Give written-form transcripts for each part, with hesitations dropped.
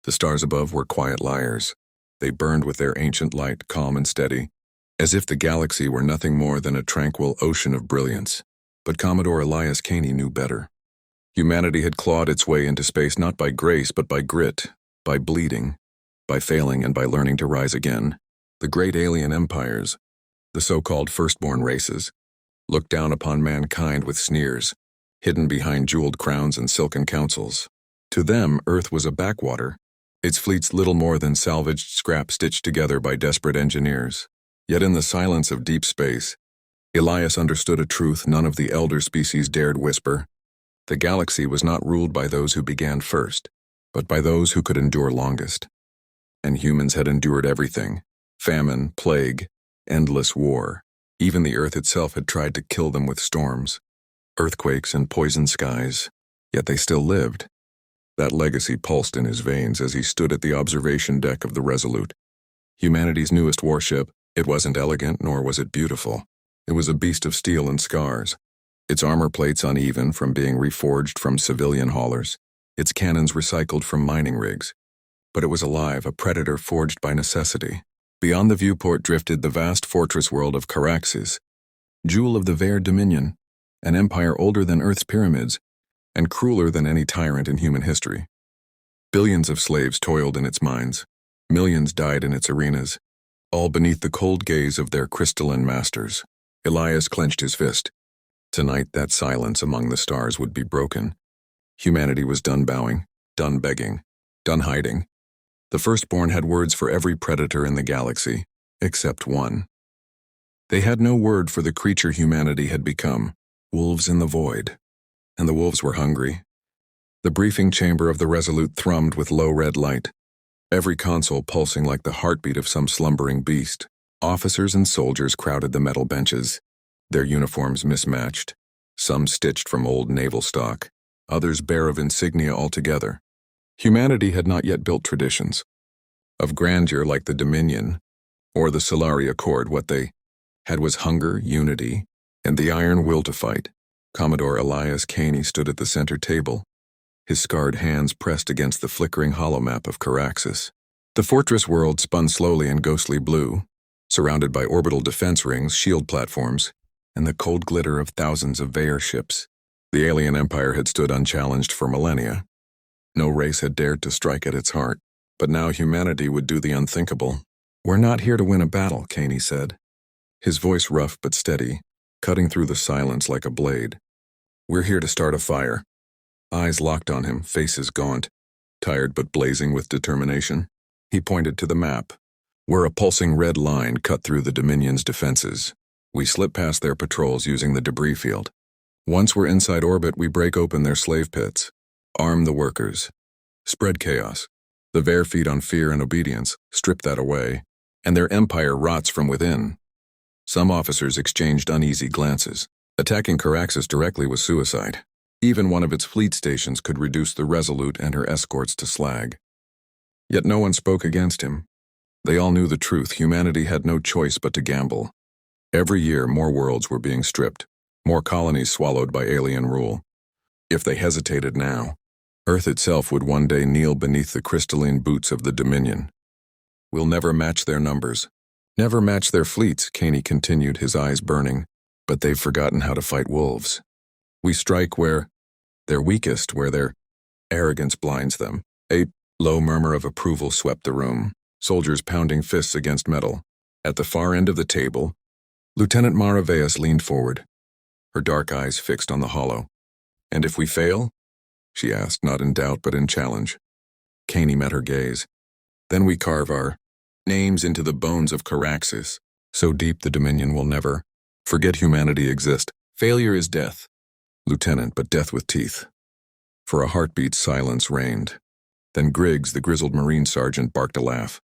The stars above were quiet liars. They burned with their ancient light, calm and steady, as if the galaxy were nothing more than a tranquil ocean of brilliance. But Commodore Elias Caney knew better. Humanity had clawed its way into space not by grace but by grit, by bleeding, by failing and by learning to rise again. The great alien empires, the so-called firstborn races, looked down upon mankind with sneers, hidden behind jeweled crowns and silken councils. To them, Earth was a backwater, its fleets little more than salvaged scrap stitched together by desperate engineers. Yet in the silence of deep space, Elias understood a truth none of the elder species dared whisper. The galaxy was not ruled by those who began first, but by those who could endure longest. And humans had endured everything: famine, plague, endless war. Even the Earth itself had tried to kill them with storms, earthquakes, and poisoned skies. Yet they still lived. That legacy pulsed in his veins as he stood at the observation deck of the Resolute. Humanity's newest warship, it wasn't elegant nor was it beautiful. It was a beast of steel and scars, its armor plates uneven from being reforged from civilian haulers, its cannons recycled from mining rigs. But it was alive, a predator forged by necessity. Beyond the viewport drifted the vast fortress world of Caraxes, jewel of the Vare Dominion, an empire older than Earth's pyramids, and crueler than any tyrant in human history. Billions of slaves toiled in its mines. Millions died in its arenas, all beneath the cold gaze of their crystalline masters. Elias clenched his fist. Tonight that silence among the stars would be broken. Humanity was done bowing, done begging, done hiding. The firstborn had words for every predator in the galaxy, except one. They had no word for the creature humanity had become, wolves in the void. And the wolves were hungry. The briefing chamber of the Resolute thrummed with low red light, every console pulsing like the heartbeat of some slumbering beast. Officers and soldiers crowded the metal benches, their uniforms mismatched, some stitched from old naval stock, others bare of insignia altogether. Humanity had not yet built traditions of grandeur like the Dominion or the Solari Accord. What they had was hunger, unity, and the iron will to fight. Commodore Elias Caney stood at the center table, his scarred hands pressed against the flickering holomap of Caraxes. The fortress world spun slowly in ghostly blue, surrounded by orbital defense rings, shield platforms, and the cold glitter of thousands of Vare ships. The alien empire had stood unchallenged for millennia. No race had dared to strike at its heart, but now humanity would do the unthinkable. "We're not here to win a battle," Caney said, his voice rough but steady, cutting through the silence like a blade. "We're here to start a fire." Eyes locked on him, faces gaunt, tired but blazing with determination. He pointed to the map, where a pulsing red line cut through the Dominion's defenses. We slip past their patrols using the debris field. Once we're inside orbit, we break open their slave pits, arm the workers, spread chaos. The Vare feed on fear and obedience, strip that away, and their empire rots from within. Some officers exchanged uneasy glances. Attacking Caraxes directly was suicide. Even one of its fleet stations could reduce the Resolute and her escorts to slag. Yet no one spoke against him. They all knew the truth. Humanity had no choice but to gamble. Every year, more worlds were being stripped, more colonies swallowed by alien rule. If they hesitated now, Earth itself would one day kneel beneath the crystalline boots of the Dominion. "We'll never match their numbers, never match their fleets," Caney continued, his eyes burning. "But they've forgotten how to fight wolves. We strike where they're weakest, where their arrogance blinds them." A low murmur of approval swept the room, soldiers pounding fists against metal. At the far end of the table, Lieutenant Maraveus leaned forward, her dark eyes fixed on the hollow. "And if we fail?" she asked, not in doubt but in challenge. Caney met her gaze. "Then we carve our names into the bones of Caraxes, so deep the Dominion will never forget humanity exists. Failure is death, Lieutenant, but death with teeth." For a heartbeat, silence reigned. Then Griggs, the grizzled Marine sergeant, barked a laugh.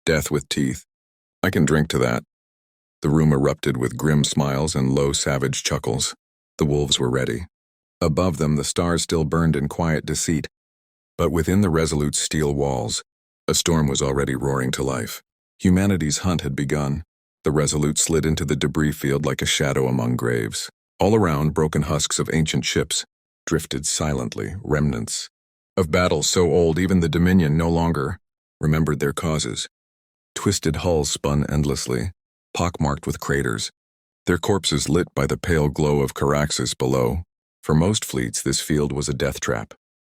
"Death with teeth. I can drink to that." The room erupted with grim smiles and low, savage chuckles. The wolves were ready. Above them, the stars still burned in quiet deceit. But within the Resolute's steel walls, a storm was already roaring to life. Humanity's hunt had begun. The Resolute slid into the debris field like a shadow among graves. All around, broken husks of ancient ships drifted silently, remnants Of battles so old even the Dominion no longer remembered their causes. Twisted hulls spun endlessly, pockmarked with craters, their corpses lit by the pale glow of Caraxes below. For most fleets, this field was a death trap.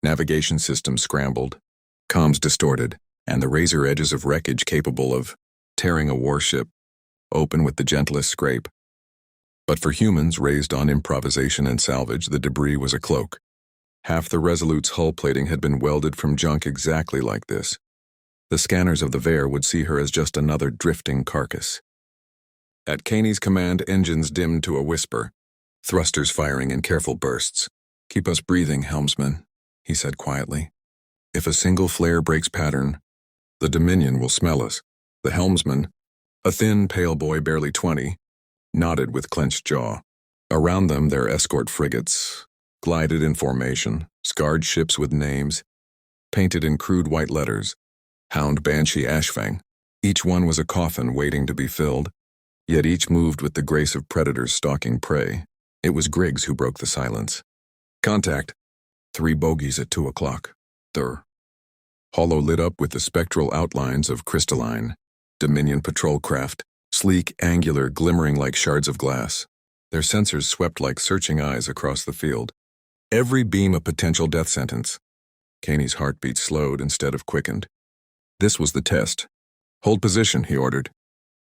Navigation systems scrambled, comms distorted, and the razor edges of wreckage capable of tearing a warship open with the gentlest scrape. But for humans raised on improvisation and salvage, the debris was a cloak. Half the Resolute's hull plating had been welded from junk exactly like this. The scanners of the Vare would see her as just another drifting carcass. At Caney's command, engines dimmed to a whisper, thrusters firing in careful bursts. "Keep us breathing, helmsman," he said quietly. "If a single flare breaks pattern, the Dominion will smell us." The helmsman, a thin, pale boy barely 20, nodded with clenched jaw. Around them, their escort frigates glided in formation, scarred ships with names, painted in crude white letters. Hound, Banshee, Ashfang. Each one was a coffin waiting to be filled, yet each moved with the grace of predators stalking prey. It was Griggs who broke the silence. "Contact. 3 bogies at 2 o'clock. Thur." Hollow lit up with the spectral outlines of crystalline Dominion patrol craft, sleek, angular, glimmering like shards of glass. Their sensors swept like searching eyes across the field. Every beam a potential death sentence. Caney's heartbeat slowed instead of quickened. This was the test. "Hold position," he ordered.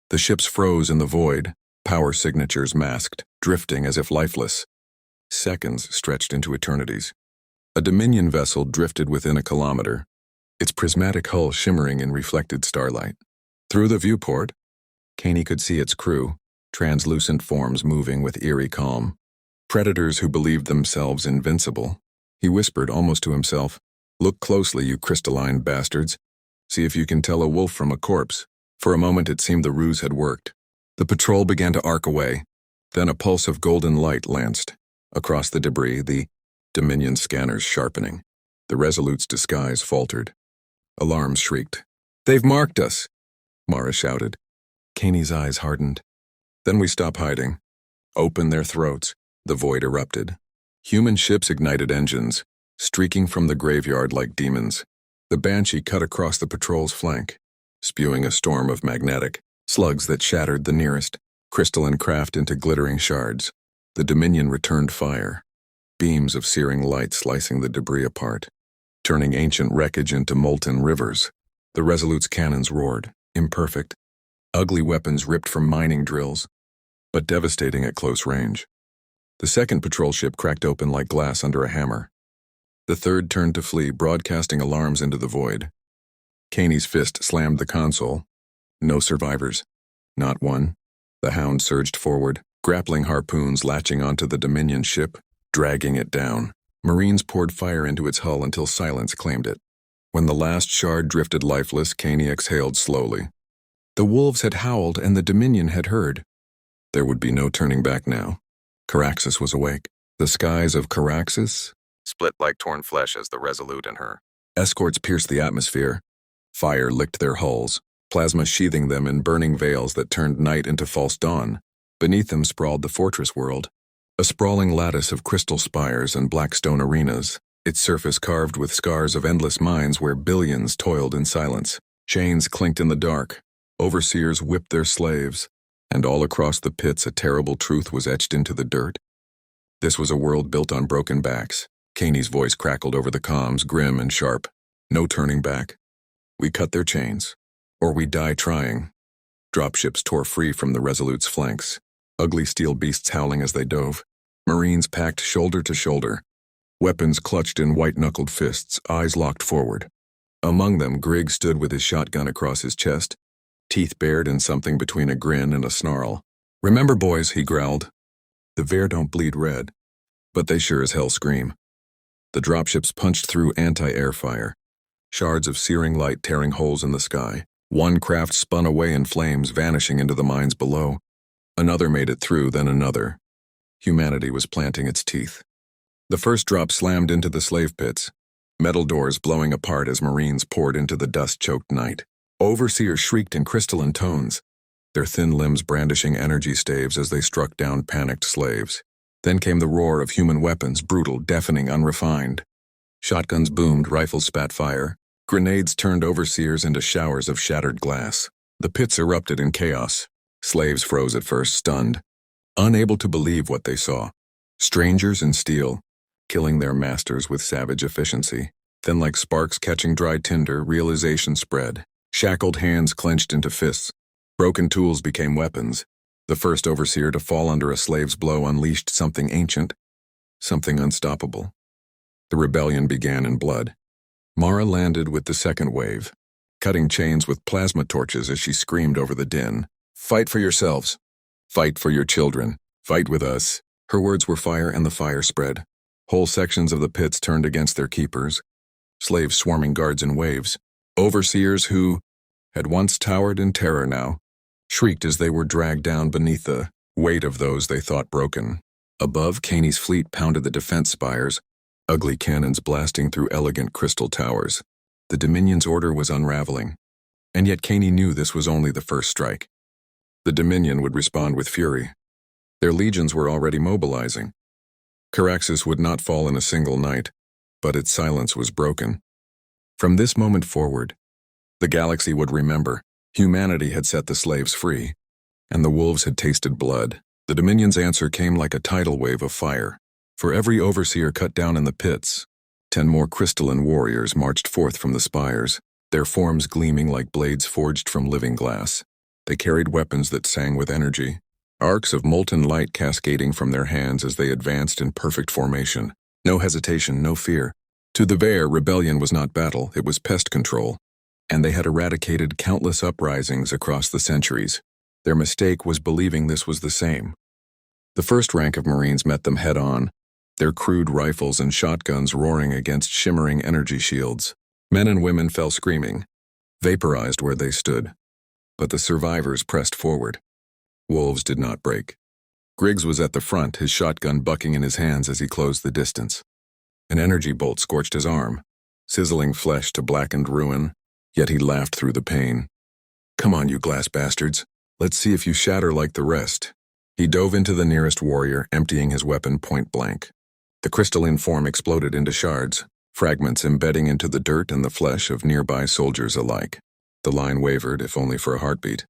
The ships froze in the void, power signatures masked, drifting as if lifeless. Seconds stretched into eternities. A Dominion vessel drifted within a kilometer, its prismatic hull shimmering in reflected starlight. Through the viewport, Caney could see its crew, translucent forms moving with eerie calm. Predators who believed themselves invincible. He whispered almost to himself, "Look closely, you crystalline bastards. See if you can tell a wolf from a corpse." For a moment it seemed the ruse had worked. The patrol began to arc away. Then a pulse of golden light lanced. Across the debris, the Dominion scanners sharpening. The Resolute's disguise faltered. Alarms shrieked. "They've marked us!" Mara shouted. Caney's eyes hardened. "Then we stop hiding. Open their throats." The void erupted. Human ships ignited engines, streaking from the graveyard like demons. The Banshee cut across the patrol's flank, spewing a storm of magnetic slugs that shattered the nearest crystalline craft into glittering shards. The Dominion returned fire, beams of searing light slicing the debris apart, turning ancient wreckage into molten rivers. The Resolute's cannons roared, imperfect, ugly weapons ripped from mining drills, but devastating at close range. The second patrol ship cracked open like glass under a hammer. The third turned to flee, broadcasting alarms into the void. Caney's fist slammed the console. No survivors. Not one. The Hound surged forward, grappling harpoons latching onto the Dominion ship, dragging it down. Marines poured fire into its hull until silence claimed it. When the last shard drifted lifeless, Caney exhaled slowly. The wolves had howled and the Dominion had heard. There would be no turning back now. Caraxes was awake. The skies of Caraxes split like torn flesh as the Resolute and her escorts pierced the atmosphere. Fire licked their hulls, plasma sheathing them in burning veils that turned night into false dawn. Beneath them sprawled the fortress world, a sprawling lattice of crystal spires and black stone arenas, its surface carved with scars of endless mines where billions toiled in silence. Chains clinked in the dark, overseers whipped their slaves, and all across the pits a terrible truth was etched into the dirt. This was a world built on broken backs. Caney's voice crackled over the comms, grim and sharp. No turning back. We cut their chains, or we die trying. Dropships tore free from the Resolute's flanks, ugly steel beasts howling as they dove. Marines packed shoulder to shoulder, weapons clutched in white-knuckled fists, eyes locked forward. Among them, Griggs stood with his shotgun across his chest, teeth bared in something between a grin and a snarl. "Remember, boys," he growled, "the Vare don't bleed red, but they sure as hell scream." The dropships punched through anti-air fire, shards of searing light tearing holes in the sky. One craft spun away in flames, vanishing into the mines below. Another made it through, then another. Humanity was planting its teeth. The first drop slammed into the slave pits, metal doors blowing apart as Marines poured into the dust-choked night. Overseers shrieked in crystalline tones, their thin limbs brandishing energy staves as they struck down panicked slaves. Then came the roar of human weapons, brutal, deafening, unrefined. Shotguns boomed, rifles spat fire. Grenades turned overseers into showers of shattered glass. The pits erupted in chaos. Slaves froze at first, stunned, unable to believe what they saw. Strangers in steel, killing their masters with savage efficiency. Then, like sparks catching dry tinder, realization spread. Shackled hands clenched into fists. Broken tools became weapons. The first overseer to fall under a slave's blow unleashed something ancient, something unstoppable. The rebellion began in blood. Mara landed with the second wave, cutting chains with plasma torches as she screamed over the din. "Fight for yourselves. Fight for your children. Fight with us." Her words were fire, and the fire spread. Whole sections of the pits turned against their keepers. Slaves swarming guards in waves. Overseers who had once towered in terror now shrieked as they were dragged down beneath the weight of those they thought broken. Above, Caney's fleet pounded the defense spires, ugly cannons blasting through elegant crystal towers. The Dominion's order was unraveling, and yet Caney knew this was only the first strike. The Dominion would respond with fury. Their legions were already mobilizing. Caraxes would not fall in a single night, but its silence was broken. From this moment forward, the galaxy would remember. Humanity had set the slaves free, and the wolves had tasted blood. The Dominion's answer came like a tidal wave of fire. For every overseer cut down in the pits, 10 more crystalline warriors marched forth from the spires, their forms gleaming like blades forged from living glass. They carried weapons that sang with energy, arcs of molten light cascading from their hands as they advanced in perfect formation. No hesitation, no fear. To the Vair, rebellion was not battle, it was pest control, and they had eradicated countless uprisings across the centuries. Their mistake was believing this was the same. The first rank of Marines met them head-on, their crude rifles and shotguns roaring against shimmering energy shields. Men and women fell screaming, vaporized where they stood. But the survivors pressed forward. Wolves did not break. Griggs was at the front, his shotgun bucking in his hands as he closed the distance. An energy bolt scorched his arm, sizzling flesh to blackened ruin, yet he laughed through the pain. "Come on, you glass bastards. Let's see if you shatter like the rest." He dove into the nearest warrior, emptying his weapon point blank. The crystalline form exploded into shards, fragments embedding into the dirt and the flesh of nearby soldiers alike. The line wavered, if only for a heartbeat.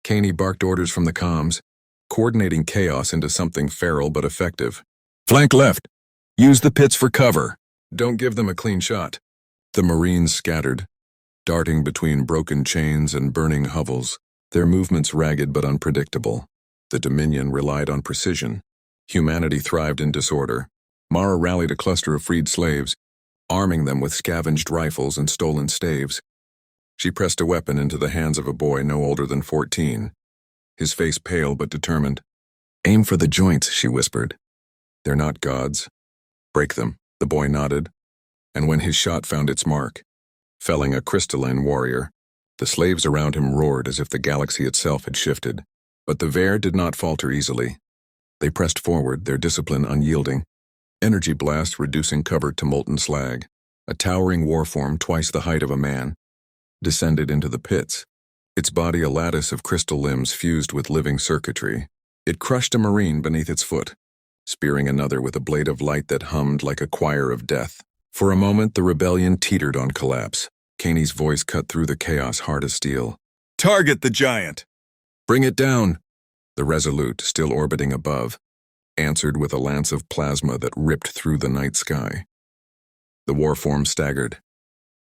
Caney barked orders from the comms, coordinating chaos into something feral but effective. "Flank left. Use the pits for cover. Don't give them a clean shot." The Marines scattered, darting between broken chains and burning hovels, their movements ragged but unpredictable. The Dominion relied on precision. Humanity thrived in disorder. Mara rallied a cluster of freed slaves, arming them with scavenged rifles and stolen staves. She pressed a weapon into the hands of a boy no older than 14, his face pale but determined. "Aim for the joints," she whispered. "They're not gods. Break them." The boy nodded, and when his shot found its mark, felling a crystalline warrior, the slaves around him roared as if the galaxy itself had shifted. But the Vair did not falter easily. They pressed forward, their discipline unyielding. Energy blast reducing cover to molten slag. A towering warform twice the height of a man descended into the pits, its body a lattice of crystal limbs fused with living circuitry. It crushed a Marine beneath its foot, spearing another with a blade of light that hummed like a choir of death. For a moment, the rebellion teetered on collapse. Caney's voice cut through the chaos hard as steel. "Target the giant! Bring it down!" The Resolute, still orbiting above, answered with a lance of plasma that ripped through the night sky. The warform staggered,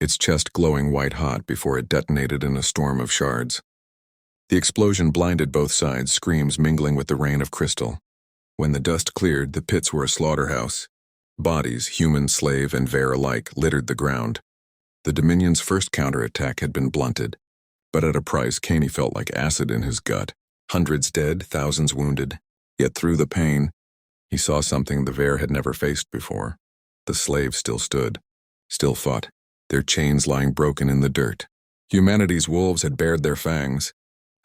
its chest glowing white-hot before it detonated in a storm of shards. The explosion blinded both sides, screams mingling with the rain of crystal. When the dust cleared, the pits were a slaughterhouse. Bodies, human, slave, and Vair alike, littered the ground. The Dominion's first counterattack had been blunted, but at a price Caney felt like acid in his gut. Hundreds dead, thousands wounded. Yet through the pain, he saw something the Vair had never faced before. The slaves still stood, still fought, their chains lying broken in the dirt. Humanity's wolves had bared their fangs,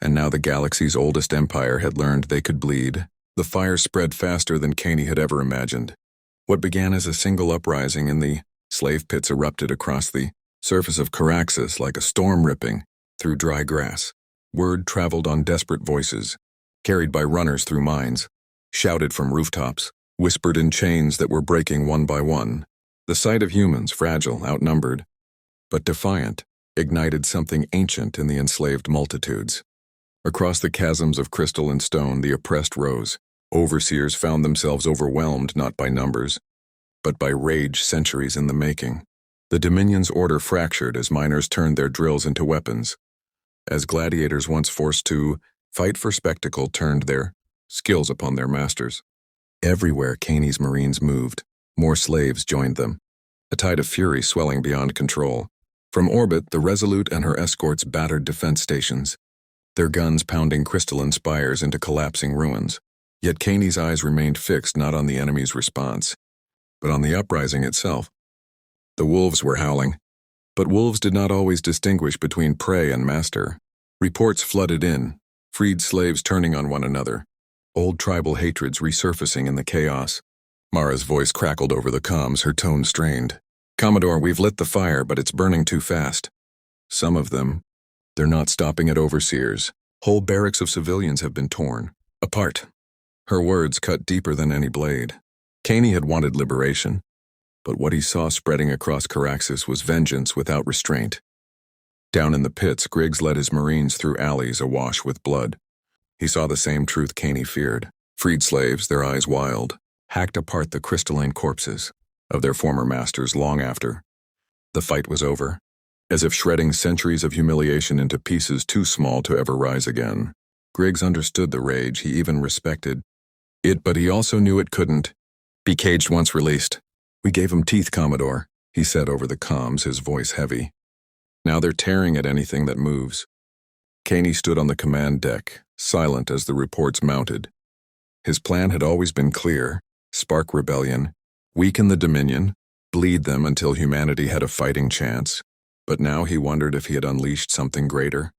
and now the galaxy's oldest empire had learned they could bleed. The fire spread faster than Caney had ever imagined. What began as a single uprising in the slave pits erupted across the surface of Caraxes like a storm ripping through dry grass. Word traveled on desperate voices, carried by runners through mines, shouted from rooftops, whispered in chains that were breaking one by one. The sight of humans, fragile, outnumbered, but defiant, ignited something ancient in the enslaved multitudes. Across the chasms of crystal and stone, the oppressed rose. Overseers found themselves overwhelmed not by numbers, but by rage centuries in the making. The Dominion's order fractured as miners turned their drills into weapons. As gladiators once forced to fight for spectacle turned their skills upon their masters. Everywhere Caney's Marines moved, more slaves joined them, a tide of fury swelling beyond control. From orbit, the Resolute and her escorts battered defense stations, their guns pounding crystalline spires into collapsing ruins. Yet Caney's eyes remained fixed not on the enemy's response, but on the uprising itself. The wolves were howling, but wolves did not always distinguish between prey and master. Reports flooded in, freed slaves turning on one another, old tribal hatreds resurfacing in the chaos. Mara's voice crackled over the comms, her tone strained. "Commodore, we've lit the fire, but it's burning too fast. Some of them, they're not stopping at overseers. Whole barracks of civilians have been torn apart." Her words cut deeper than any blade. Caney had wanted liberation, but what he saw spreading across Caraxes was vengeance without restraint. Down in the pits, Griggs led his Marines through alleys awash with blood. He saw the same truth Caney feared. Freed slaves, their eyes wild, hacked apart the crystalline corpses of their former masters long after the fight was over, as if shredding centuries of humiliation into pieces too small to ever rise again. Griggs understood the rage, he even respected it, but he also knew it couldn't be caged once released. "We gave 'em teeth, Commodore," he said over the comms, his voice heavy. "Now they're tearing at anything that moves." Caney stood on the command deck, silent as the reports mounted. His plan had always been clear: spark rebellion, weaken the Dominion, bleed them until humanity had a fighting chance. But now he wondered if he had unleashed something greater,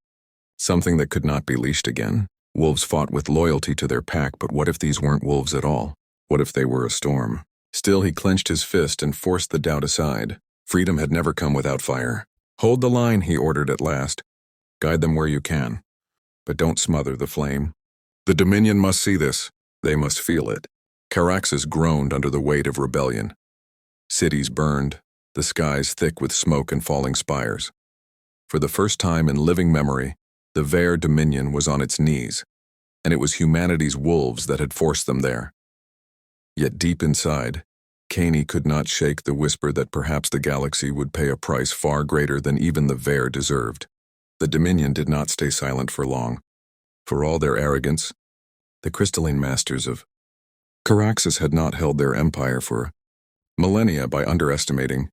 something that could not be leashed again. Wolves fought with loyalty to their pack, but what if these weren't wolves at all? What if they were a storm? Still, he clenched his fist and forced the doubt aside. Freedom had never come without fire. "Hold the line," he ordered at last. "Guide them where you can, but don't smother the flame. The Dominion must see this. They must feel it." Caraxes groaned under the weight of rebellion. Cities burned, the skies thick with smoke and falling spires. For the first time in living memory, the Vare Dominion was on its knees, and it was humanity's wolves that had forced them there. Yet deep inside, Caney could not shake the whisper that perhaps the galaxy would pay a price far greater than even the Vare deserved. The Dominion did not stay silent for long. For all their arrogance, the crystalline masters of Caraxes had not held their empire for millennia by underestimating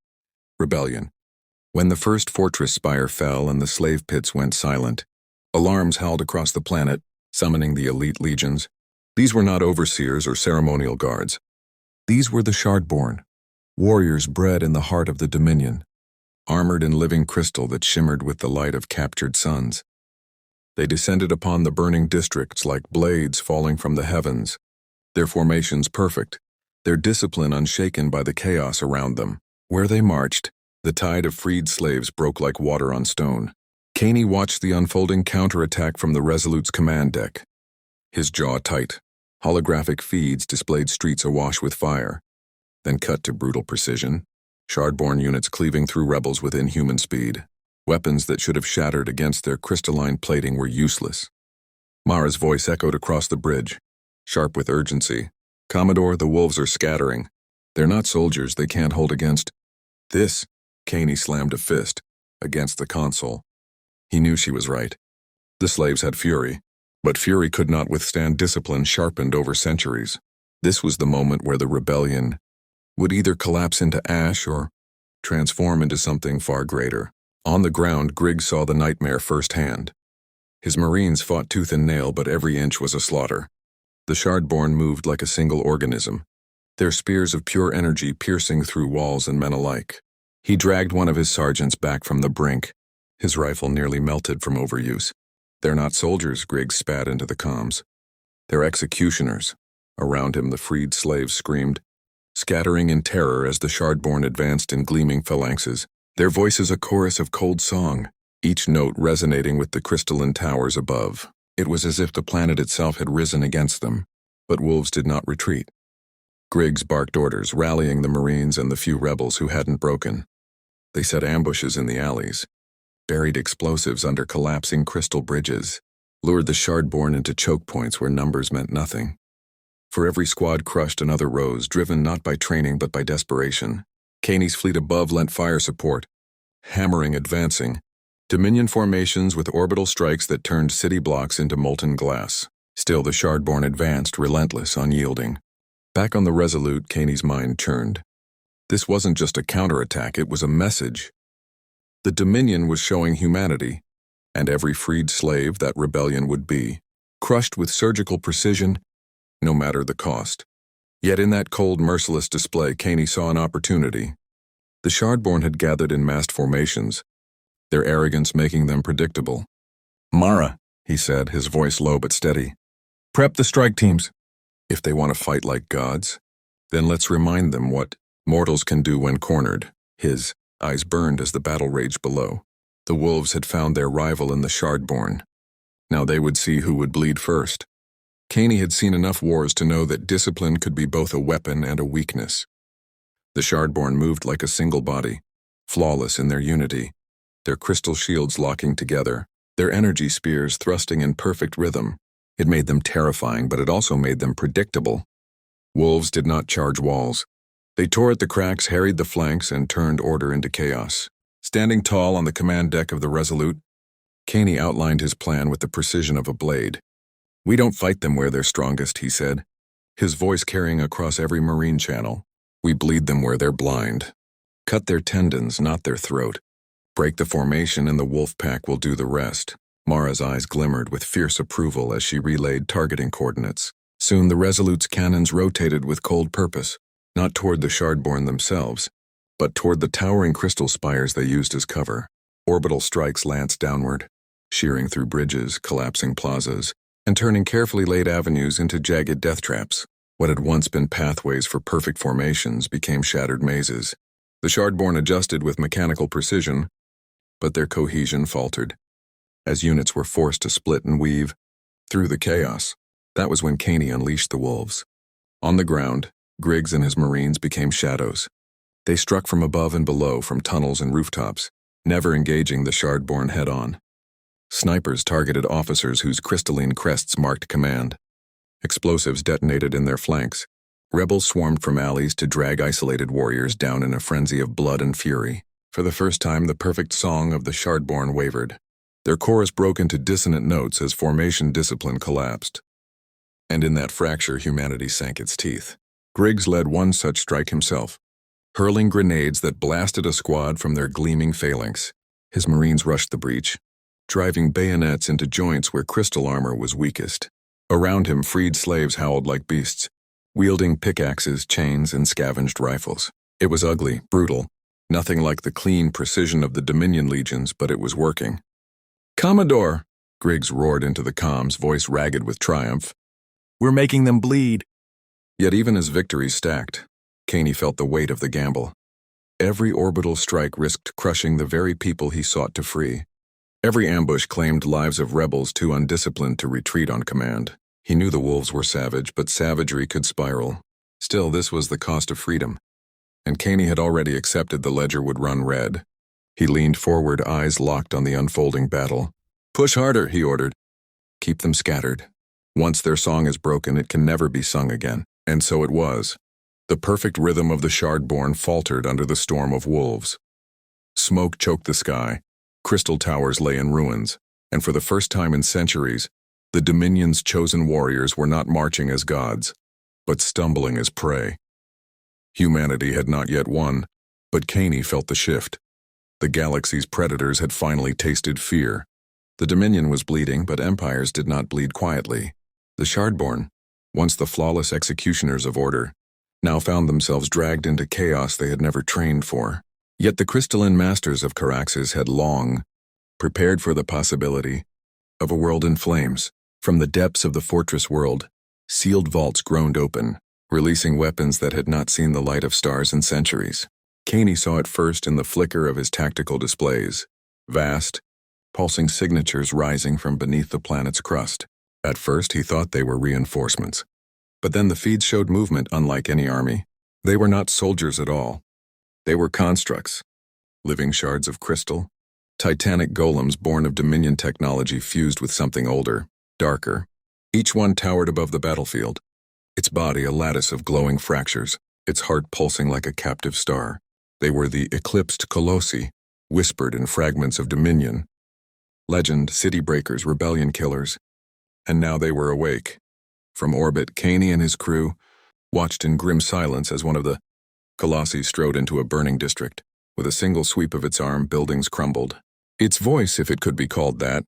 rebellion. When the first fortress spire fell and the slave pits went silent, alarms howled across the planet, summoning the elite legions. These were not overseers or ceremonial guards. These were the Shardborn, warriors bred in the heart of the Dominion, armored in living crystal that shimmered with the light of captured suns. They descended upon the burning districts like blades falling from the heavens, their formations perfect, their discipline unshaken by the chaos around them. Where they marched, the tide of freed slaves broke like water on stone. Caney watched the unfolding counterattack from the Resolute's command deck, his jaw tight. Holographic feeds displayed streets awash with fire, then cut to brutal precision, Shardborn units cleaving through rebels with inhuman speed. Weapons that should have shattered against their crystalline plating were useless. Mara's voice echoed across the bridge, sharp with urgency. "Commodore, the wolves are scattering. They're not soldiers, they can't hold against this." Caney slammed a fist against the console. He knew she was right. The slaves had fury, but fury could not withstand discipline sharpened over centuries. This was the moment where the rebellion would either collapse into ash or transform into something far greater. On the ground, Griggs saw the nightmare firsthand. His Marines fought tooth and nail, but every inch was a slaughter. The Shardborn moved like a single organism, their spears of pure energy piercing through walls and men alike. He dragged one of his sergeants back from the brink, his rifle nearly melted from overuse. "They're not soldiers," Griggs spat into the comms. "They're executioners." Around him, the freed slaves screamed, scattering in terror as the Shardborn advanced in gleaming phalanxes, their voices a chorus of cold song, each note resonating with the crystalline towers above. It was as if the planet itself had risen against them, but wolves did not retreat. Griggs barked orders, rallying the Marines and the few rebels who hadn't broken. They set ambushes in the alleys, buried explosives under collapsing crystal bridges, lured the Shardborn into choke points where numbers meant nothing. For every squad crushed, another rose, driven not by training but by desperation. Kaney's fleet above lent fire support, hammering, advancing. Dominion formations with orbital strikes that turned city blocks into molten glass. Still the Shardborn advanced, relentless, unyielding. Back on the Resolute, Kaney's mind churned. This wasn't just a counterattack, it was a message. The Dominion was showing humanity, and every freed slave that rebellion would be, crushed with surgical precision, no matter the cost. Yet in that cold, merciless display, Kaney saw an opportunity. The Shardborn had gathered in massed formations, their arrogance making them predictable. "Mara," he said, his voice low but steady. "Prep the strike teams. If they want to fight like gods, then let's remind them what mortals can do when cornered." His eyes burned as the battle raged below. The wolves had found their rival in the Shardborn. Now they would see who would bleed first. Kaney had seen enough wars to know that discipline could be both a weapon and a weakness. The Shardborn moved like a single body, flawless in their unity, their crystal shields locking together, their energy spears thrusting in perfect rhythm. It made them terrifying, but it also made them predictable. Wolves did not charge walls. They tore at the cracks, harried the flanks, and turned order into chaos. Standing tall on the command deck of the Resolute, Kaney outlined his plan with the precision of a blade. "We don't fight them where they're strongest," he said, his voice carrying across every Marine channel. "We bleed them where they're blind. Cut their tendons, not their throat. Break the formation and the wolf pack will do the rest." Mara's eyes glimmered with fierce approval as she relayed targeting coordinates. Soon the Resolute's cannons rotated with cold purpose, not toward the Shardborn themselves, but toward the towering crystal spires they used as cover. Orbital strikes lanced downward, shearing through bridges, collapsing plazas, and turning carefully laid avenues into jagged death traps. What had once been pathways for perfect formations became shattered mazes. The Shardborn adjusted with mechanical precision, but their cohesion faltered, as units were forced to split and weave through the chaos. That was when Kaney unleashed the wolves. On the ground, Griggs and his Marines became shadows. They struck from above and below, from tunnels and rooftops, never engaging the Shardborn head-on. Snipers targeted officers whose crystalline crests marked command. Explosives detonated in their flanks. Rebels swarmed from alleys to drag isolated warriors down in a frenzy of blood and fury. For the first time, the perfect song of the Shardborn wavered. Their chorus broke into dissonant notes as formation discipline collapsed. And in that fracture, humanity sank its teeth. Griggs led one such strike himself, hurling grenades that blasted a squad from their gleaming phalanx. His Marines rushed the breach, driving bayonets into joints where crystal armor was weakest. Around him, freed slaves howled like beasts, wielding pickaxes, chains, and scavenged rifles. It was ugly, brutal, nothing like the clean precision of the Dominion legions, but it was working. "Commodore!" Griggs roared into the comms, voice ragged with triumph. "We're making them bleed." Yet even as victories stacked, Kaney felt the weight of the gamble. Every orbital strike risked crushing the very people he sought to free. Every ambush claimed lives of rebels too undisciplined to retreat on command. He knew the wolves were savage, but savagery could spiral. Still, this was the cost of freedom, and Kaney had already accepted the ledger would run red. He leaned forward, eyes locked on the unfolding battle. "Push harder," he ordered. "Keep them scattered. Once their song is broken, it can never be sung again." And so it was. The perfect rhythm of the Shardborn faltered under the storm of wolves. Smoke choked the sky. Crystal towers lay in ruins, and for the first time in centuries, the Dominion's chosen warriors were not marching as gods, but stumbling as prey. Humanity had not yet won, but Kaney felt the shift. The galaxy's predators had finally tasted fear. The Dominion was bleeding, but empires did not bleed quietly. The Shardborn, once the flawless executioners of order, now found themselves dragged into chaos they had never trained for. Yet the crystalline masters of Caraxes had long prepared for the possibility of a world in flames. From the depths of the fortress world, sealed vaults groaned open, releasing weapons that had not seen the light of stars in centuries. Kaney saw it first in the flicker of his tactical displays, vast, pulsing signatures rising from beneath the planet's crust. At first he thought they were reinforcements, But then the feeds showed movement unlike any army. They were not soldiers at all. They were constructs, living shards of crystal, titanic golems born of Dominion technology fused with something older, darker. Each one towered above the battlefield, its body a lattice of glowing fractures, its heart pulsing like a captive star. They were the eclipsed colossi, whispered in fragments of Dominion. Legend, city breakers, rebellion killers. And now they were awake. From orbit, Caney and his crew watched in grim silence as one of the colossi strode into a burning district. With a single sweep of its arm, buildings crumbled. Its voice, if it could be called that,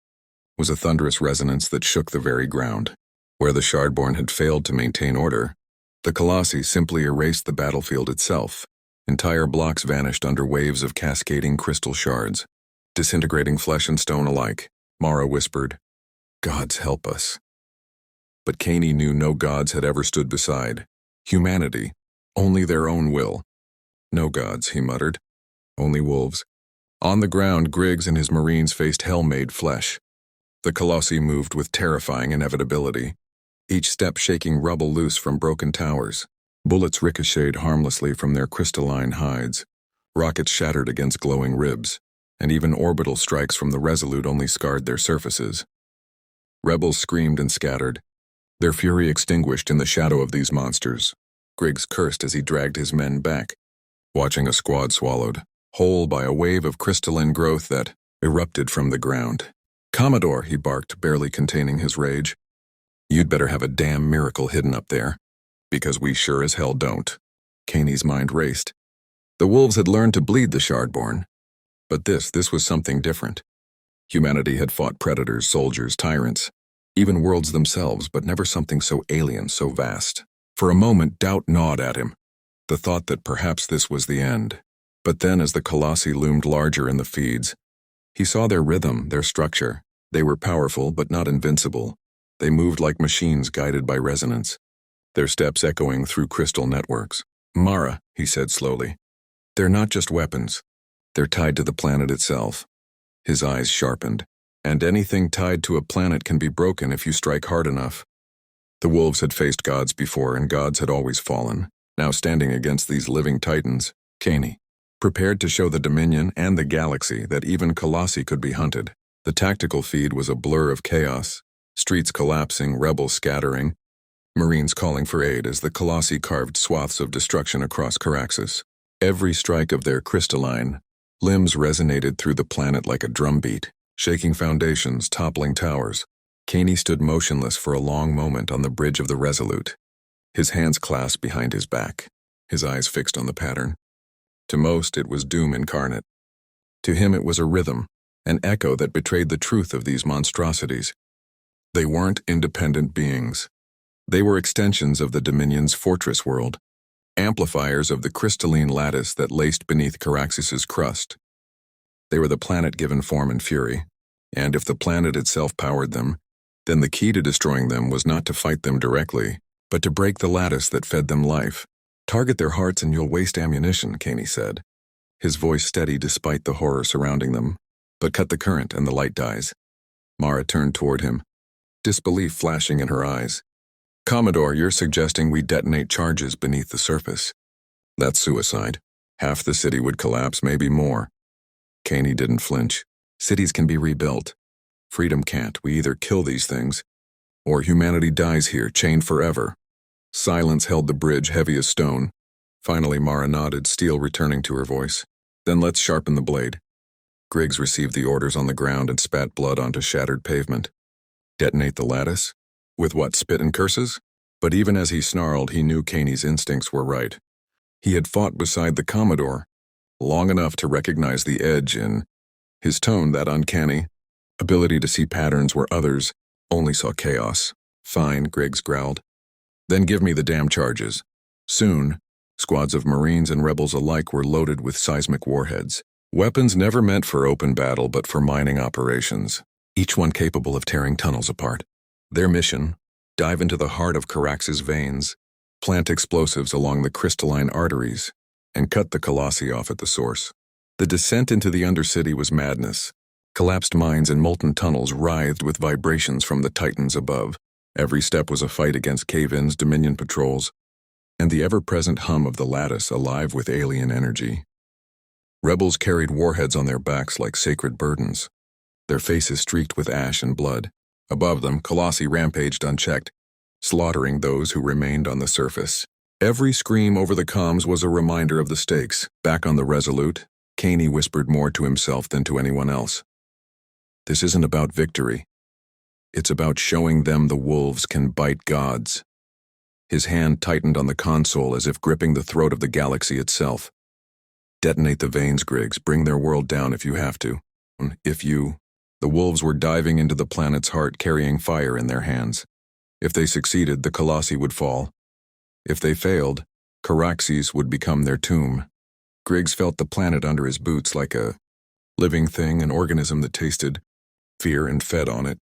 was a thunderous resonance that shook the very ground. Where the Shardborn had failed to maintain order, the colossi simply erased the battlefield itself. Entire blocks vanished under waves of cascading crystal shards, disintegrating flesh and stone alike. Mara whispered, "Gods help us." But Caney knew no gods had ever stood beside humanity, only their own will. "No gods," he muttered, "only wolves." On the ground, Griggs and his marines faced hell-made flesh. The colossi moved with terrifying inevitability, each step shaking rubble loose from broken towers. Bullets ricocheted harmlessly from their crystalline hides. Rockets shattered against glowing ribs, and even orbital strikes from the Resolute only scarred their surfaces. Rebels screamed and scattered, their fury extinguished in the shadow of these monsters. Griggs cursed as he dragged his men back, watching a squad swallowed whole by a wave of crystalline growth that erupted from the ground. "Commodore," he barked, barely containing his rage. "You'd better have a damn miracle hidden up there, because we sure as hell don't." Caney's mind raced. The wolves had learned to bleed the Shardborn, but this was something different. Humanity had fought predators, soldiers, tyrants, even worlds themselves, but never something so alien, so vast. For a moment, doubt gnawed at him, the thought that perhaps this was the end. But then, as the colossi loomed larger in the feeds, he saw their rhythm, their structure. They were powerful, but not invincible. They moved like machines guided by resonance, their steps echoing through crystal networks. "Mara," he said slowly, "they're not just weapons. They're tied to the planet itself." His eyes sharpened. "And anything tied to a planet can be broken if you strike hard enough." The wolves had faced gods before, and gods had always fallen. Now standing against these living titans, Caney, prepared to show the Dominion and the galaxy that even colossi could be hunted. The tactical feed was a blur of chaos, streets collapsing, rebels scattering, marines calling for aid as the colossi carved swaths of destruction across Caraxes. Every strike of their crystalline limbs resonated through the planet like a drumbeat, shaking foundations, toppling towers. Caney stood motionless for a long moment on the bridge of the Resolute, his hands clasped behind his back, his eyes fixed on the pattern. To most, it was doom incarnate. To him, it was a rhythm, an echo that betrayed the truth of these monstrosities. They weren't independent beings. They were extensions of the Dominion's fortress world, amplifiers of the crystalline lattice that laced beneath Caraxes' crust. They were the planet given form and fury, and if the planet itself powered them, then the key to destroying them was not to fight them directly, but to break the lattice that fed them life. "Target their hearts and you'll waste ammunition," Caney said, his voice steady despite the horror surrounding them. "But cut the current and the light dies." Mara turned toward him, disbelief flashing in her eyes. "Commodore, you're suggesting we detonate charges beneath the surface. That's suicide. Half the city would collapse, maybe more." Caney didn't flinch. "Cities can be rebuilt. Freedom can't. We either kill these things, or humanity dies here, chained forever." Silence held the bridge heavy as stone. Finally, Mara nodded, steel returning to her voice. "Then let's sharpen the blade." Griggs received the orders on the ground and spat blood onto shattered pavement. Detonate the lattice? With what, spit and curses? But even as he snarled, he knew Caney's instincts were right. He had fought beside the Commodore long enough to recognize the edge in his tone, that uncanny ability to see patterns where others only saw chaos. "Fine," Griggs growled. "Then give me the damn charges." Soon, squads of Marines and rebels alike were loaded with seismic warheads. Weapons never meant for open battle but for mining operations, each one capable of tearing tunnels apart. Their mission, dive into the heart of Caraxes' veins, plant explosives along the crystalline arteries, and cut the colossi off at the source. The descent into the Undercity was madness. Collapsed mines and molten tunnels writhed with vibrations from the titans above. Every step was a fight against cave-ins, Dominion patrols, and the ever-present hum of the lattice alive with alien energy. Rebels carried warheads on their backs like sacred burdens, their faces streaked with ash and blood. Above them, colossi rampaged unchecked, slaughtering those who remained on the surface. Every scream over the comms was a reminder of the stakes. Back on the Resolute, Caney whispered more to himself than to anyone else. This isn't about victory. It's about showing them the wolves can bite gods. His hand tightened on the console as if gripping the throat of the galaxy itself. Detonate the veins, Griggs. Bring their world down if you have to. The wolves were diving into the planet's heart, carrying fire in their hands. If they succeeded, the colossi would fall. If they failed, Caraxes would become their tomb. Griggs felt the planet under his boots like a living thing, an organism that tasted fear and fed on it.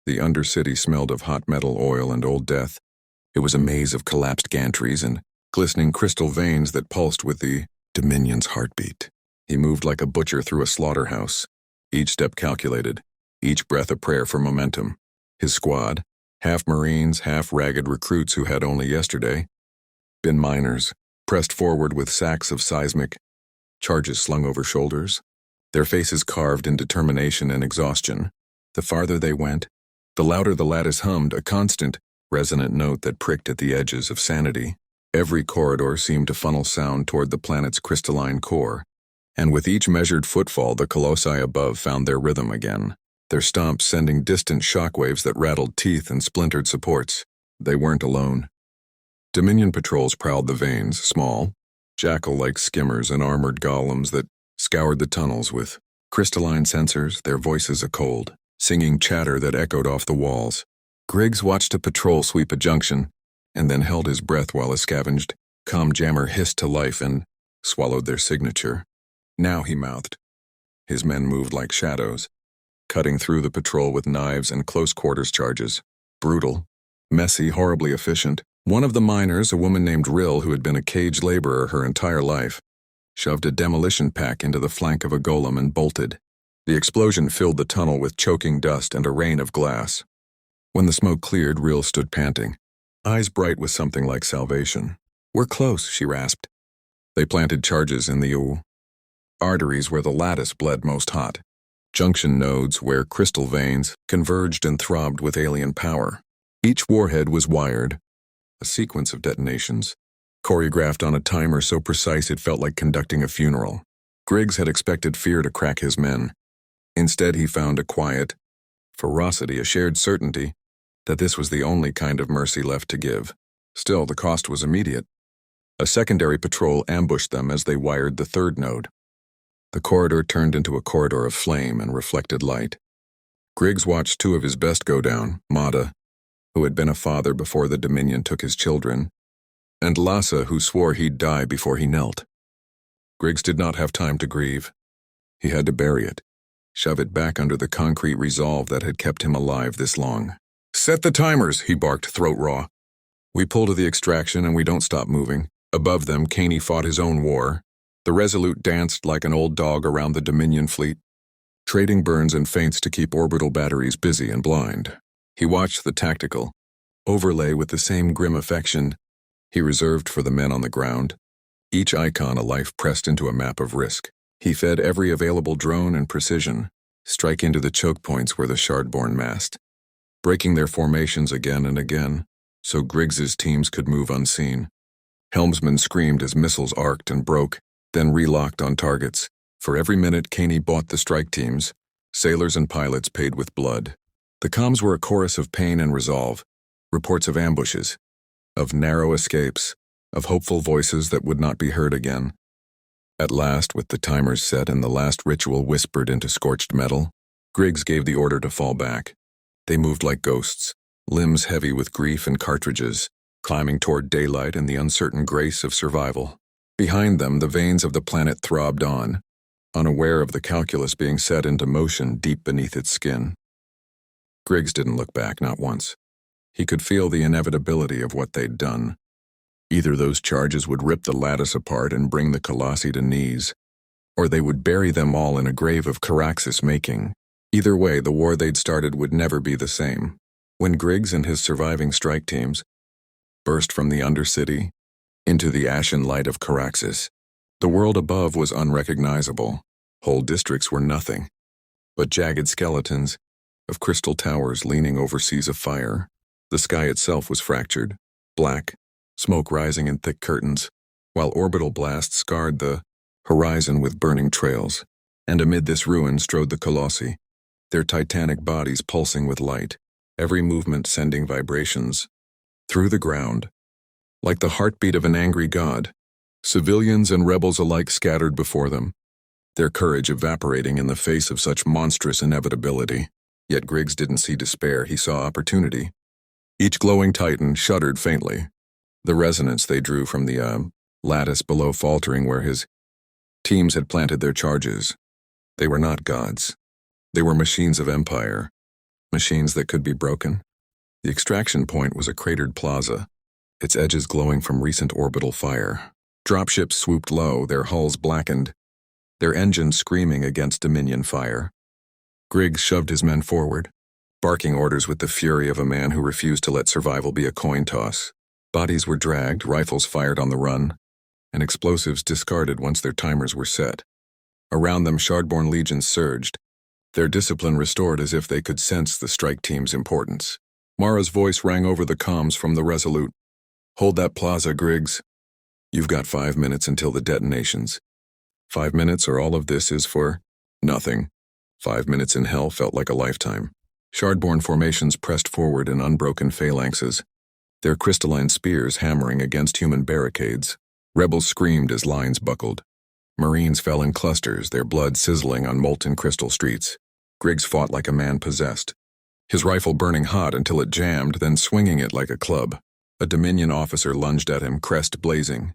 The undercity smelled of hot metal, oil, and old death. It was a maze of collapsed gantries and glistening crystal veins that pulsed with the Dominion's heartbeat. He moved like a butcher through a slaughterhouse, each step calculated, each breath a prayer for momentum. His squad, half Marines, half ragged recruits who had only yesterday been miners, pressed forward with sacks of seismic charges slung over shoulders, their faces carved in determination and exhaustion. The farther they went, the louder the lattice hummed, a constant, resonant note that pricked at the edges of sanity. Every corridor seemed to funnel sound toward the planet's crystalline core, and with each measured footfall, the colossi above found their rhythm again, their stomps sending distant shockwaves that rattled teeth and splintered supports. They weren't alone. Dominion patrols prowled the veins, small, jackal-like skimmers and armored golems that scoured the tunnels with crystalline sensors, their voices a cold, singing chatter that echoed off the walls. Griggs watched a patrol sweep a junction, and then held his breath while a scavenged comm jammer hissed to life and swallowed their signature. Now, he mouthed. His men moved like shadows, cutting through the patrol with knives and close-quarters charges. Brutal, messy, horribly efficient. One of the miners, a woman named Rill who had been a cage laborer her entire life, shoved a demolition pack into the flank of a golem and bolted. The explosion filled the tunnel with choking dust and a rain of glass. When the smoke cleared, Rill stood panting, eyes bright with something like salvation. "We're close," she rasped. They planted charges in the arteries where the lattice bled most hot, junction nodes where crystal veins converged and throbbed with alien power. Each warhead was wired, a sequence of detonations, choreographed on a timer so precise it felt like conducting a funeral. Griggs had expected fear to crack his men. Instead, he found a quiet ferocity, a shared certainty that this was the only kind of mercy left to give. Still, the cost was immediate. A secondary patrol ambushed them as they wired the third node. The corridor turned into a corridor of flame and reflected light. Griggs watched two of his best go down, Mada, who had been a father before the Dominion took his children, and Lhasa, who swore he'd die before he knelt. Griggs did not have time to grieve. He had to bury it, shove it back under the concrete resolve that had kept him alive this long. "Set the timers," he barked, throat raw. We pull to the extraction and we don't stop moving. Above them, Caney fought his own war. The Resolute danced like an old dog around the Dominion fleet, trading burns and feints to keep orbital batteries busy and blind. He watched the tactical overlay with the same grim affection he reserved for the men on the ground, each icon a life pressed into a map of risk. He fed every available drone and precision, strike into the choke points where the Shardborn massed, breaking their formations again and again, so Griggs's teams could move unseen. Helmsmen screamed as missiles arced and broke, then relocked on targets. For every minute Caney bought the strike teams, sailors and pilots paid with blood. The comms were a chorus of pain and resolve, reports of ambushes, of narrow escapes, of hopeful voices that would not be heard again. At last, with the timers set and the last ritual whispered into scorched metal, Griggs gave the order to fall back. They moved like ghosts, limbs heavy with grief and cartridges, climbing toward daylight and the uncertain grace of survival. Behind them, the veins of the planet throbbed on, unaware of the calculus being set into motion deep beneath its skin. Griggs didn't look back, not once. He could feel the inevitability of what they'd done. Either those charges would rip the lattice apart and bring the colossi to knees, or they would bury them all in a grave of Caraxes making. Either way, the war they'd started would never be the same. When Griggs and his surviving strike teams burst from the Undercity into the ashen light of Caraxes, the world above was unrecognizable. Whole districts were nothing but jagged skeletons of crystal towers leaning over seas of fire. The sky itself was fractured, black, smoke rising in thick curtains, while orbital blasts scarred the horizon with burning trails. And amid this ruin strode the colossi, their titanic bodies pulsing with light, every movement sending vibrations through the ground. Like the heartbeat of an angry god, civilians and rebels alike scattered before them, their courage evaporating in the face of such monstrous inevitability. Yet Griggs didn't see despair, he saw opportunity. Each glowing titan shuddered faintly, the resonance they drew from the lattice below faltering where his teams had planted their charges. They were not gods. They were machines of empire, machines that could be broken. The extraction point was a cratered plaza, its edges glowing from recent orbital fire. Dropships swooped low, their hulls blackened, their engines screaming against Dominion fire. Griggs shoved his men forward, barking orders with the fury of a man who refused to let survival be a coin toss. Bodies were dragged, rifles fired on the run, and explosives discarded once their timers were set. Around them, Shardborn legions surged, their discipline restored as if they could sense the strike team's importance. Mara's voice rang over the comms from the Resolute. "Hold that plaza, Griggs. You've got 5 minutes until the detonations. 5 minutes or all of this is for nothing." 5 minutes in hell felt like a lifetime. Shardborn formations pressed forward in unbroken phalanxes, their crystalline spears hammering against human barricades. Rebels screamed as lines buckled. Marines fell in clusters, their blood sizzling on molten crystal streets. Griggs fought like a man possessed, his rifle burning hot until it jammed, then swinging it like a club. A Dominion officer lunged at him, crest blazing,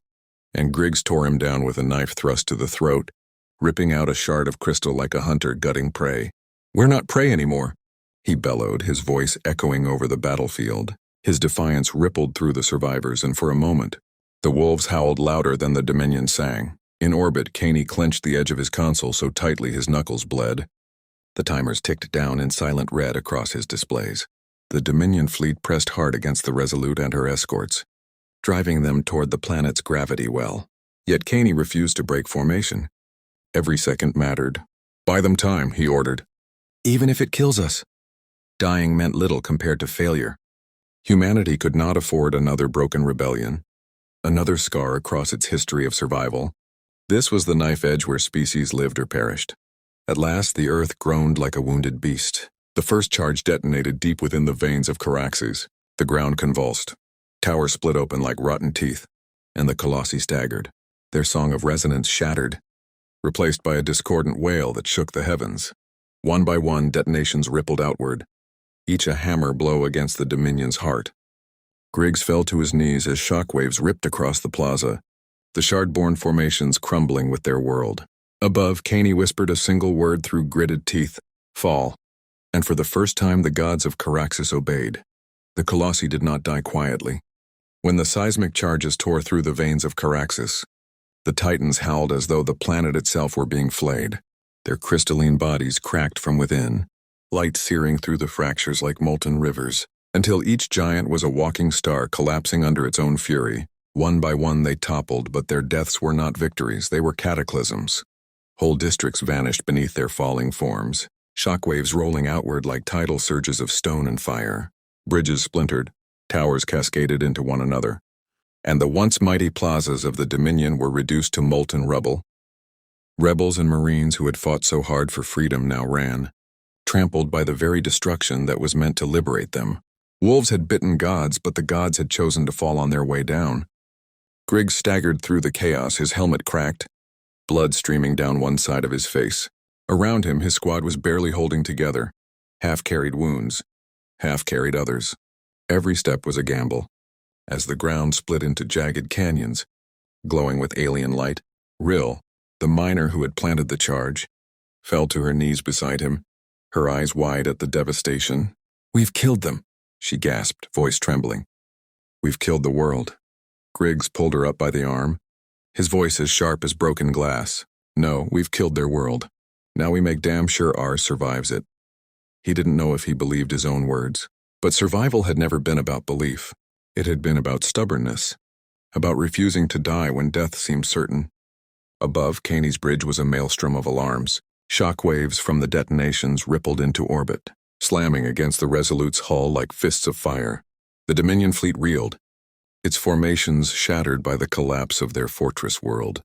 and Griggs tore him down with a knife thrust to the throat, ripping out a shard of crystal like a hunter gutting prey. "We're not prey anymore," he bellowed, his voice echoing over the battlefield. His defiance rippled through the survivors, and for a moment, the wolves howled louder than the Dominion sang. In orbit, Caney clenched the edge of his console so tightly his knuckles bled. The timers ticked down in silent red across his displays. The Dominion fleet pressed hard against the Resolute and her escorts, driving them toward the planet's gravity well. Yet Caney refused to break formation. Every second mattered. "Buy them time," he ordered. "Even if it kills us." Dying meant little compared to failure. Humanity could not afford another broken rebellion, another scar across its history of survival. This was the knife edge where species lived or perished. At last, the Earth groaned like a wounded beast. The first charge detonated deep within the veins of Caraxes. The ground convulsed. Towers split open like rotten teeth, and the colossi staggered. Their song of resonance shattered, replaced by a discordant wail that shook the heavens. One by one, detonations rippled outward, each a hammer blow against the Dominion's heart. Griggs fell to his knees as shockwaves ripped across the plaza, the Shardborn formations crumbling with their world. Above, Caney whispered a single word through gritted teeth: "Fall." And for the first time, the gods of Caraxes obeyed. The colossi did not die quietly. When the seismic charges tore through the veins of Caraxes, the titans howled as though the planet itself were being flayed. Their crystalline bodies cracked from within, light searing through the fractures like molten rivers, until each giant was a walking star collapsing under its own fury. One by one they toppled, but their deaths were not victories, they were cataclysms. Whole districts vanished beneath their falling forms, shockwaves rolling outward like tidal surges of stone and fire. Bridges splintered, towers cascaded into one another, and the once mighty plazas of the Dominion were reduced to molten rubble. Rebels and Marines who had fought so hard for freedom now ran, trampled by the very destruction that was meant to liberate them. Wolves had bitten gods, but the gods had chosen to fall on their way down. Griggs staggered through the chaos, his helmet cracked, blood streaming down one side of his face. Around him, his squad was barely holding together, half-carried wounds, half-carried others. Every step was a gamble. As the ground split into jagged canyons, glowing with alien light, Rill, the miner who had planted the charge, fell to her knees beside him, her eyes wide at the devastation. "We've killed them," she gasped, voice trembling. "We've killed the world." Griggs pulled her up by the arm, his voice as sharp as broken glass. "No, we've killed their world. Now we make damn sure ours survives it." He didn't know if he believed his own words, But survival had never been about belief. It had been about stubbornness, about refusing to die when death seemed certain. Above, Caney's bridge was a maelstrom of alarms. Shock waves from the detonations rippled into orbit, slamming against the Resolute's hull like fists of fire. The Dominion fleet reeled, its formations shattered by the collapse of their fortress world.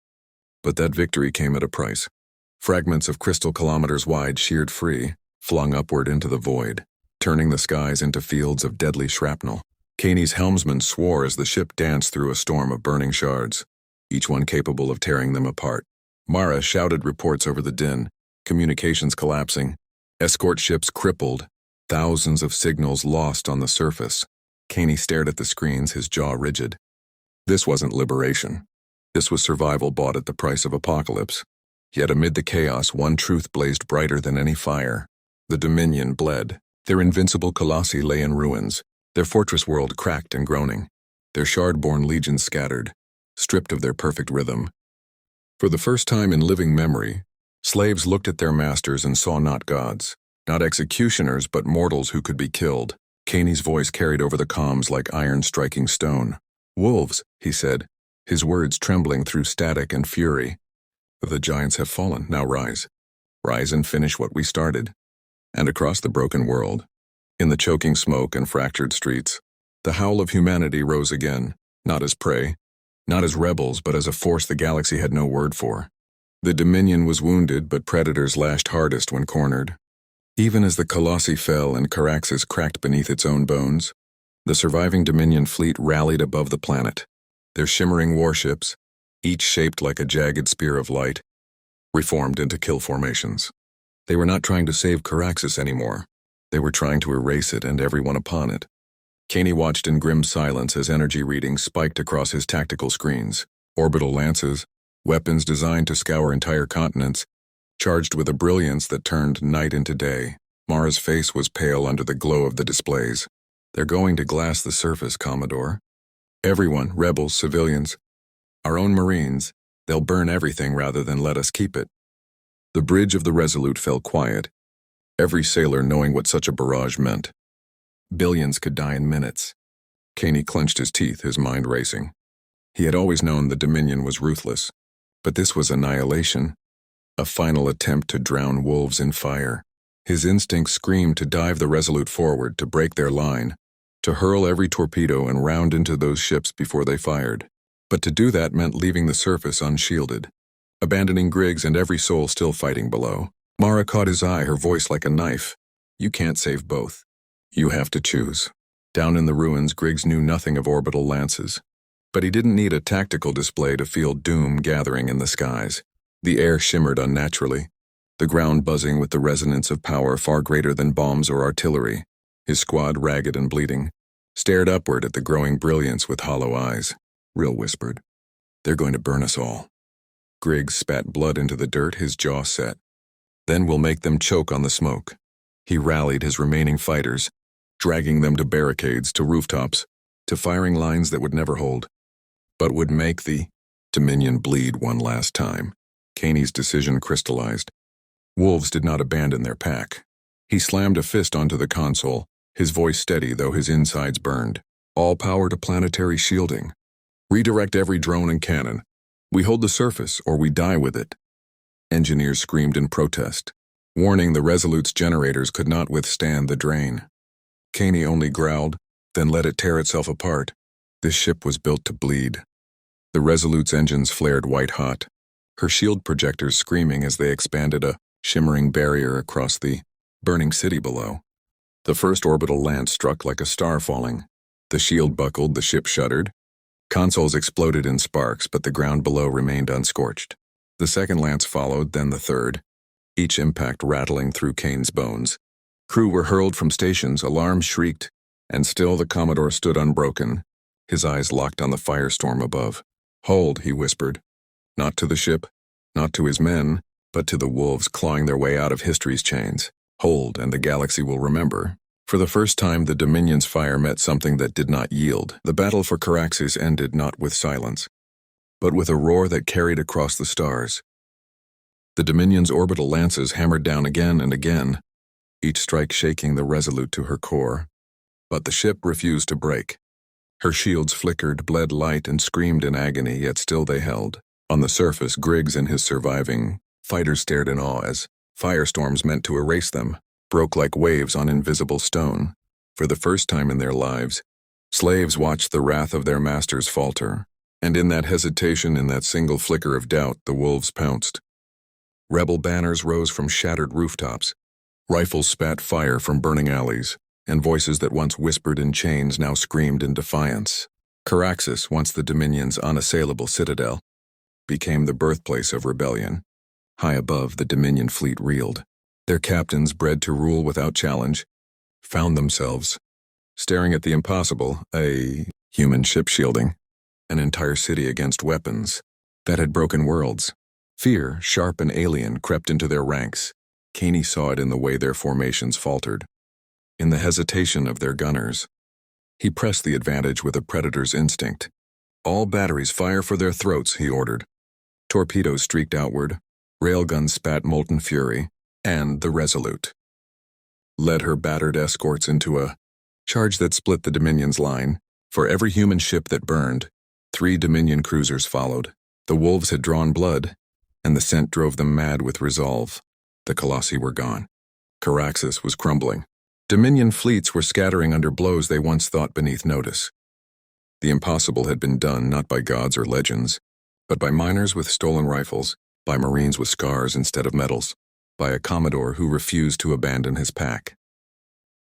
But that victory came at a price. Fragments of crystal kilometers wide sheared free, flung upward into the void, turning the skies into fields of deadly shrapnel. Caney's helmsman swore as the ship danced through a storm of burning shards, each one capable of tearing them apart. Mara shouted reports over the din, communications collapsing, escort ships crippled, thousands of signals lost on the surface. Caney stared at the screens, his jaw rigid. This wasn't liberation. This was survival bought at the price of apocalypse. Yet amid the chaos, one truth blazed brighter than any fire. The Dominion bled. Their invincible colossi lay in ruins, their fortress world cracked and groaning, their shard-born legions scattered, stripped of their perfect rhythm. For the first time in living memory, slaves looked at their masters and saw not gods, not executioners, but mortals who could be killed. Caney's voice carried over the comms like iron striking stone. "Wolves," he said, his words trembling through static and fury. "The giants have fallen, now rise. Rise and finish what we started." And across the broken world, in the choking smoke and fractured streets, the howl of humanity rose again, not as prey, not as rebels, but as a force the galaxy had no word for. The Dominion was wounded, but predators lashed hardest when cornered. Even as the colossi fell and Caraxes cracked beneath its own bones, the surviving Dominion fleet rallied above the planet, their shimmering warships, each shaped like a jagged spear of light, reformed into kill formations. They were not trying to save Caraxes anymore. They were trying to erase it and everyone upon it. Caney watched in grim silence as energy readings spiked across his tactical screens. Orbital lances, weapons designed to scour entire continents, charged with a brilliance that turned night into day. Mara's face was pale under the glow of the displays. "They're going to glass the surface, Commodore. Everyone, rebels, civilians, our own Marines, they'll burn everything rather than let us keep it." The bridge of the Resolute fell quiet, every sailor knowing what such a barrage meant. Billions could die in minutes. Caney clenched his teeth, his mind racing. He had always known the Dominion was ruthless, but this was annihilation, a final attempt to drown wolves in fire. His instincts screamed to dive the Resolute forward, to break their line, to hurl every torpedo and round into those ships before they fired. But to do that meant leaving the surface unshielded, abandoning Griggs and every soul still fighting below. Mara caught his eye, her voice like a knife. "You can't save both. You have to choose." Down in the ruins, Griggs knew nothing of orbital lances. But he didn't need a tactical display to feel doom gathering in the skies. The air shimmered unnaturally, the ground buzzing with the resonance of power far greater than bombs or artillery. His squad, ragged and bleeding, stared upward at the growing brilliance with hollow eyes. Rill whispered, "They're going to burn us all." Griggs spat blood into the dirt, his jaw set. "Then we'll make them choke on the smoke." He rallied his remaining fighters, dragging them to barricades, to rooftops, to firing lines that would never hold, but would make the Dominion bleed one last time. Caney's decision crystallized. Wolves did not abandon their pack. He slammed a fist onto the console, his voice steady though his insides burned. "All power to planetary shielding. Redirect every drone and cannon. We hold the surface, or we die with it." Engineers screamed in protest, warning the Resolute's generators could not withstand the drain. Caney only growled, then let it tear itself apart. This ship was built to bleed. The Resolute's engines flared white-hot, her shield projectors screaming as they expanded a shimmering barrier across the burning city below. The first orbital lance struck like a star falling. The shield buckled, the ship shuddered. Consoles exploded in sparks, but the ground below remained unscorched. The second lance followed, then the third, each impact rattling through Kane's bones. Crew were hurled from stations, alarms shrieked, and still the Commodore stood unbroken, his eyes locked on the firestorm above. "Hold," he whispered. Not to the ship, not to his men, but to the wolves clawing their way out of history's chains. Hold, and the galaxy will remember. For the first time, the Dominion's fire met something that did not yield. The battle for Caraxes ended not with silence, but with a roar that carried across the stars. The Dominion's orbital lances hammered down again and again, each strike shaking the Resolute to her core. But the ship refused to break. Her shields flickered, bled light, and screamed in agony, yet still they held. On the surface, Griggs and his surviving fighters stared in awe as firestorms meant to erase them broke like waves on invisible stone. For the first time in their lives, slaves watched the wrath of their masters falter, and in that hesitation, in that single flicker of doubt, the wolves pounced. Rebel banners rose from shattered rooftops. Rifles spat fire from burning alleys, and voices that once whispered in chains now screamed in defiance. Caraxes, once the Dominion's unassailable citadel, became the birthplace of rebellion. High above, the Dominion fleet reeled. Their captains, bred to rule without challenge, found themselves staring at the impossible, a human ship shielding an entire city against weapons that had broken worlds. Fear, sharp and alien, crept into their ranks. Caney saw it in the way their formations faltered, in the hesitation of their gunners. He pressed the advantage with a predator's instinct. All batteries fire for their throats, he ordered. Torpedoes streaked outward, railguns spat molten fury, and the Resolute led her battered escorts into a charge that split the Dominion's line. For every human ship that burned, 3 Dominion cruisers followed. The wolves had drawn blood, and the scent drove them mad with resolve. The colossi were gone. Caraxes was crumbling. Dominion fleets were scattering under blows they once thought beneath notice. The impossible had been done not by gods or legends, but by miners with stolen rifles, by Marines with scars instead of medals, by a Commodore who refused to abandon his pack.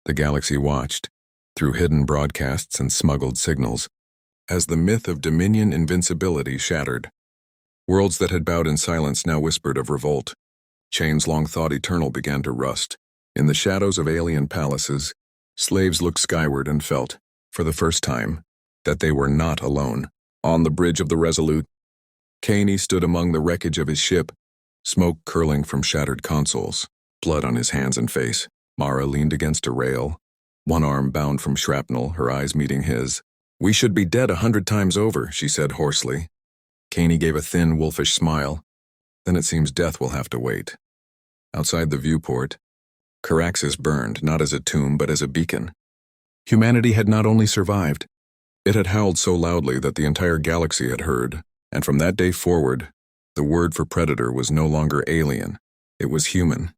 The galaxy watched, through hidden broadcasts and smuggled signals, as the myth of Dominion invincibility shattered. Worlds that had bowed in silence now whispered of revolt. Chains long thought eternal began to rust. In the shadows of alien palaces, slaves looked skyward and felt, for the first time, that they were not alone. On the bridge of the Resolute, Caney stood among the wreckage of his ship, smoke curling from shattered consoles, blood on his hands and face. Mara leaned against a rail, one arm bound from shrapnel, her eyes meeting his. "We should be dead 100 times over," she said hoarsely. Caney gave a thin, wolfish smile. "Then it seems death will have to wait." Outside the viewport, Caraxes burned, not as a tomb but as a beacon. Humanity had not only survived, it had howled so loudly that the entire galaxy had heard, and from that day forward, the word for predator was no longer alien, it was human.